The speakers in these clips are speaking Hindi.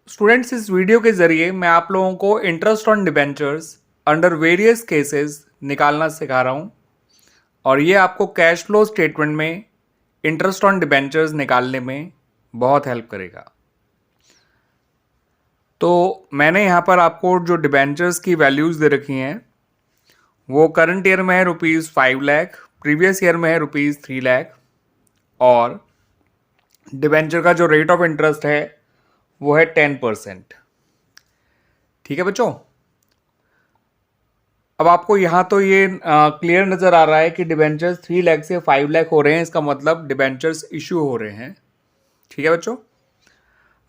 स्टूडेंट्स, इस वीडियो के ज़रिए मैं आप लोगों को interest on debentures under various cases निकालना सिखा रहा हूँ और ये आपको कैश फ्लो स्टेटमेंट में इंटरेस्ट ऑन डिबेंचर्स निकालने में बहुत हेल्प करेगा। तो मैंने यहाँ पर आपको जो डिबेंचर्स की वैल्यूज़ दे रखी हैं वो करंट ईयर में है ₹5 लाख, प्रीवियस ईयर में है ₹3 लाख और डिबेंचर का जो रेट ऑफ इंटरेस्ट है वो है 10%। ठीक है बच्चों, अब आपको यहाँ तो ये क्लियर नज़र आ रहा है कि डिबेंचर्स 3 लाख से 5 लाख हो रहे हैं, इसका मतलब डिबेंचर्स इशू हो रहे हैं। ठीक है बच्चों,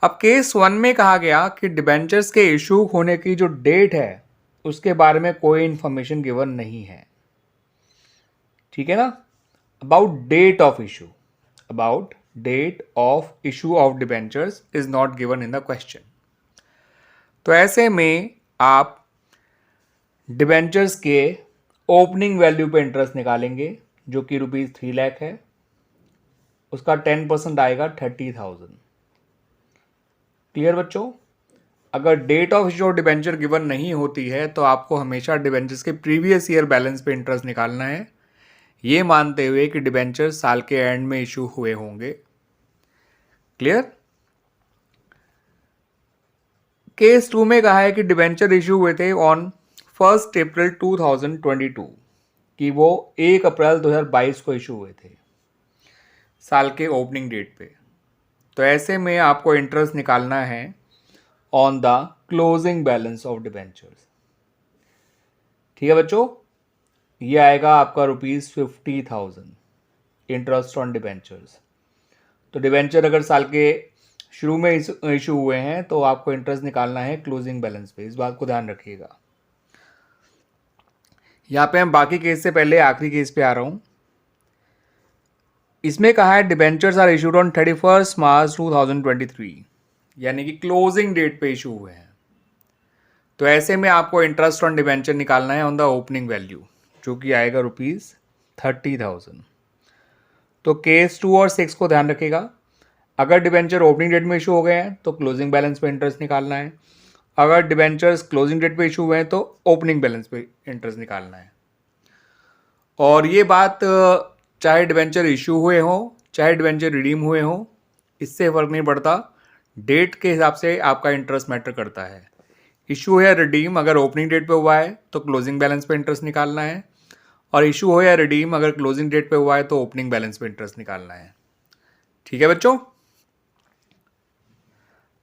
अब केस 1 में कहा गया कि डिबेंचर्स के इशू होने की जो डेट है उसके बारे में कोई इंफॉर्मेशन गिवन नहीं है। ठीक है ना, about date of issue, about date of issue of debentures is not given in the question. तो ऐसे में आप डिबेंचर्स के ओपनिंग वैल्यू पे इंटरेस्ट निकालेंगे जो कि ₹3 लाख है, उसका 10% आएगा 30,000। क्लियर बच्चों, अगर date of issue of debenture given नहीं होती है तो आपको हमेशा डिबेंचर्स के प्रीवियस ईयर बैलेंस पे इंटरेस्ट निकालना है, ये मानते हुए कि डिबेंचर साल के एंड में इशू हुए होंगे। क्लियर। केस 2 में कहा है कि डिबेंचर इशू हुए थे ऑन 1 अप्रैल 2022, कि वो 1 अप्रैल 2022 को इशू हुए थे साल के ओपनिंग डेट पे। तो ऐसे में आपको इंटरेस्ट निकालना है on the closing balance of debentures. ठीक है बच्चों, ये आएगा आपका ₹50,000 इंटरेस्ट ऑन डिबेंचर्स। तो डिबेंचर अगर साल के शुरू में इशू हुए हैं तो आपको इंटरेस्ट निकालना है क्लोजिंग बैलेंस पे, इस बात को ध्यान रखिएगा। यहाँ पे हम बाकी केस से पहले आखिरी केस पे आ रहा हूँ। इसमें कहा है डिबेंचर्स आर इशूड ऑन 31 मार्च 2023, यानी कि क्लोजिंग डेट पे इशू हुए हैं। तो ऐसे में आपको इंटरेस्ट ऑन डिबेंचर निकालना है ऑन द ओपनिंग वैल्यू जो कि आएगा ₹30,000। तो केस 2 और 6 को ध्यान रखिएगा। अगर डिबेंचर ओपनिंग डेट में इशू हो गए हैं तो क्लोजिंग बैलेंस पे इंटरेस्ट निकालना है, अगर डिबेंचर्स क्लोजिंग डेट पे इशू हुए हैं तो ओपनिंग बैलेंस पे इंटरेस्ट निकालना है। और ये बात चाहे डिबेंचर इशू हुए हों चाहे डिबेंचर रिडीम हुए हों, इससे फ़र्क नहीं पड़ता, डेट के हिसाब से आपका इंटरेस्ट मैटर करता है। इशू है रिडीम अगर ओपनिंग डेट पे हुआ है तो क्लोजिंग बैलेंस पे इंटरेस्ट निकालना है, और इशू हो या रिडीम अगर क्लोजिंग डेट पे हुआ है तो ओपनिंग बैलेंस पे इंटरेस्ट निकालना है। ठीक है बच्चों,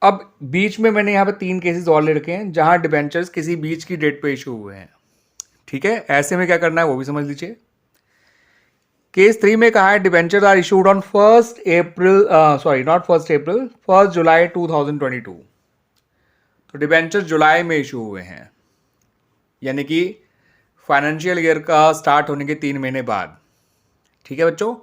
अब बीच में मैंने यहाँ पे 3 केसेस और ले रखे हैं जहां डिबेंचर्स किसी बीच की डेट पे इशू हुए हैं। ठीक है, ऐसे में क्या करना है वो भी समझ लीजिए। केस 3 में कहा है डिबेंचर्स आर इशूड ऑन 1 जुलाई 2022। तो डिबेंचर जुलाई में इशू हुए हैं, यानी कि फाइनेंशियल ईयर का स्टार्ट होने के 3 महीने बाद। ठीक है बच्चों,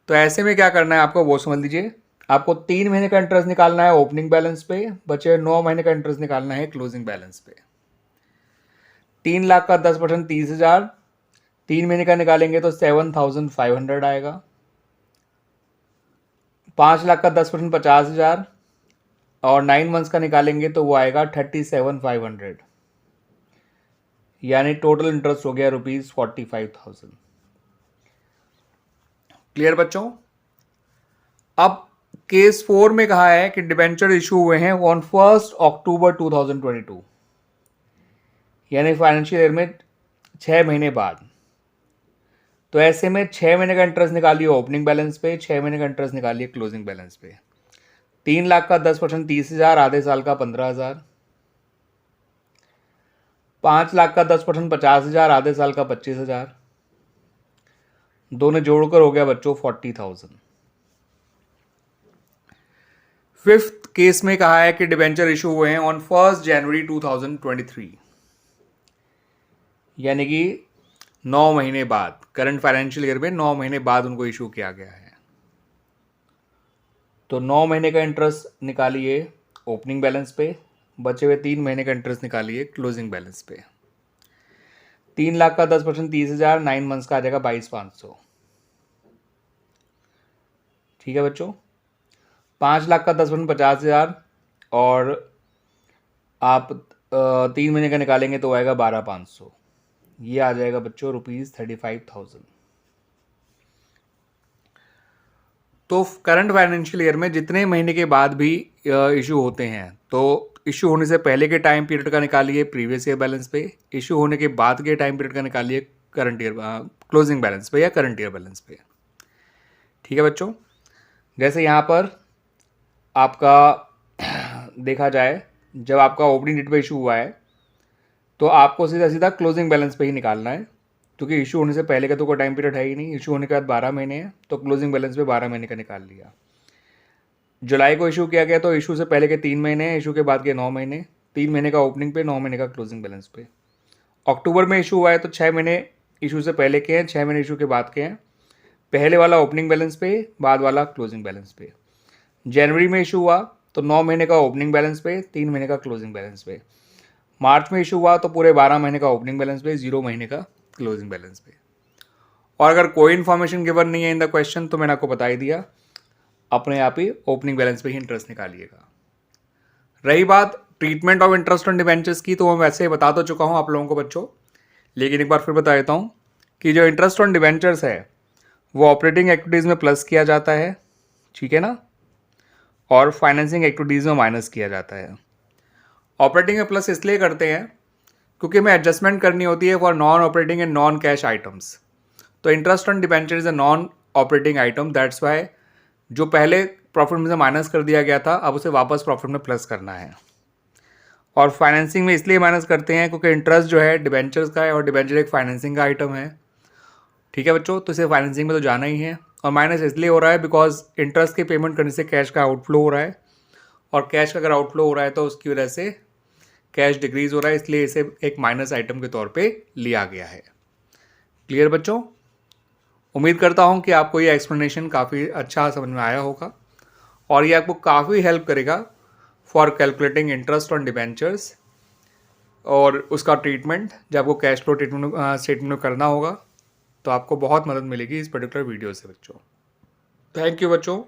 तो ऐसे में क्या करना है आपको वो समझ लीजिए। आपको 3 महीने का इंटरेस्ट निकालना है ओपनिंग बैलेंस पे, बचे 9 महीने का इंटरेस्ट निकालना है क्लोजिंग बैलेंस पे। 3 लाख का 10% 30,000, 3 महीने का निकालेंगे तो 7,500 आएगा। 5 लाख का 10% 50,000 और 9 मंथ्स का निकालेंगे तो वो आएगा 37,500, यानी टोटल इंटरेस्ट हो गया ₹45,000। क्लियर बच्चों। अब केस 4 में कहा है कि डिबेंचर इशू हुए हैं ऑन 1 अक्टूबर 2022, यानी फाइनेंशियल ईयर में 6 महीने बाद। तो ऐसे में 6 महीने का इंटरेस्ट निकालिए ओपनिंग बैलेंस पे, 6 महीने का इंटरेस्ट निकालिए क्लोजिंग बैलेंस पे। 3 लाख का 10% 30,000, आधे साल का 15,000। 5 लाख का 10% 50,000, आधे साल का 25,000। दोनों जोड़कर हो गया बच्चों 40,000। फिफ्थ केस में कहा है कि डिबेंचर इशू हुए हैं ऑन 1 जनवरी 2023, यानी कि 9 महीने बाद, करंट फाइनेंशियल ईयर में 9 महीने बाद उनको इशू किया गया है। तो 9 महीने का इंटरेस्ट निकालिए ओपनिंग बैलेंस पे, बचे हुए 3 महीने का इंटरेस्ट निकालिए क्लोजिंग बैलेंस पे। 3 लाख का 10% 30,000, 9 मंथ्स का आ जाएगा 22,500। ठीक है बच्चों, 5 लाख का 10% 50,000 और आप 3 महीने का निकालेंगे तो आएगा 12,500, ये आ जाएगा बच्चों ₹35,000। तो करंट फाइनेंशियल ईयर में जितने महीने के बाद भी इशू होते हैं, तो इशू होने से पहले के टाइम पीरियड का निकालिए प्रीवियस ईयर बैलेंस पे, इशू होने के बाद के टाइम पीरियड का निकालिए करंट ईयर क्लोजिंग बैलेंस पे या करंट ईयर बैलेंस पे। ठीक है बच्चों, जैसे यहाँ पर आपका देखा जाए, जब आपका ओपनिंग डेट पे इशू हुआ है तो आपको सीधा सीधा क्लोजिंग बैलेंस पे ही निकालना है, क्योंकि इशू होने से पहले का तो कोई टाइम पीरियड है ही नहीं। इशू होने के बाद 12 महीने हैं, तो क्लोजिंग बैलेंस पे 12 महीने का निकाल लिया। जुलाई को इशू किया गया तो इशू से पहले के 3 महीने हैं, इशू के बाद के 9 महीने, 3 महीने का ओपनिंग पे, 9 महीने का क्लोजिंग बैलेंस पे। अक्टूबर में इशू हुआ है तो 6 महीने इशू से पहले के हैं, 6 महीने इशू के बाद के हैं, पहले वाला ओपनिंग बैलेंस पे, बाद वाला क्लोजिंग बैलेंस पे। जनवरी में इशू हुआ तो 9 महीने का ओपनिंग बैलेंस पे, 3 महीने का क्लोजिंग बैलेंस पे। मार्च में इशू हुआ तो पूरे 12 महीने का ओपनिंग बैलेंस पे, 0 महीने का क्लोजिंग बैलेंस पे। और अगर कोई इन्फॉर्मेशन गिवन नहीं है इन द क्वेश्चन तो मैंने आपको बता ही दिया, अपने आप ही ओपनिंग बैलेंस पे ही इंटरेस्ट निकालिएगा। रही बात treatment of interest on debentures की, तो मैं वैसे ही बता तो चुका हूँ आप लोगों को बच्चों, लेकिन एक बार फिर बता देता हूँ कि जो इंटरेस्ट ऑन डिबेंचर्स है वो ऑपरेटिंग एक्टिविटीज़ में प्लस किया जाता है, ठीक है ना, और फाइनेंसिंग एक्टिविटीज़ में माइनस किया जाता है। ऑपरेटिंग में प्लस इसलिए करते हैं क्योंकि हमें एडजस्टमेंट करनी होती है for non operating and non cash items. तो interest on debenture is a non operating item, that's why जो पहले प्रॉफिट में से माइनस कर दिया गया था अब उसे वापस प्रॉफिट में प्लस करना है। और फाइनेंसिंग में इसलिए माइनस करते हैं क्योंकि इंटरेस्ट जो है डिबेंचर्स का है और डिबेंचर एक फाइनेंसिंग का आइटम है। ठीक है बच्चों, तो इसे फाइनेंसिंग में तो जाना ही है। और माइनस इसलिए हो रहा है बिकॉज इंटरेस्ट की पेमेंट करने से कैश का आउटफ्लो हो रहा है, और कैश का अगर आउटफ्लो हो रहा है तो उसकी वजह से कैश डिक्रीज हो रहा है, इसलिए इसे एक माइनस आइटम के तौर पे लिया गया है। क्लियर बच्चों, उम्मीद करता हूँ कि आपको ये एक्सप्लेनेशन काफ़ी अच्छा समझ में आया होगा और ये आपको काफ़ी हेल्प करेगा for calculating interest on debentures और उसका ट्रीटमेंट जब आपको कैश फ्लो स्टेटमेंट में करना होगा, तो आपको बहुत मदद मिलेगी इस पर्टिकुलर वीडियो से बच्चों। थैंक यू बच्चों।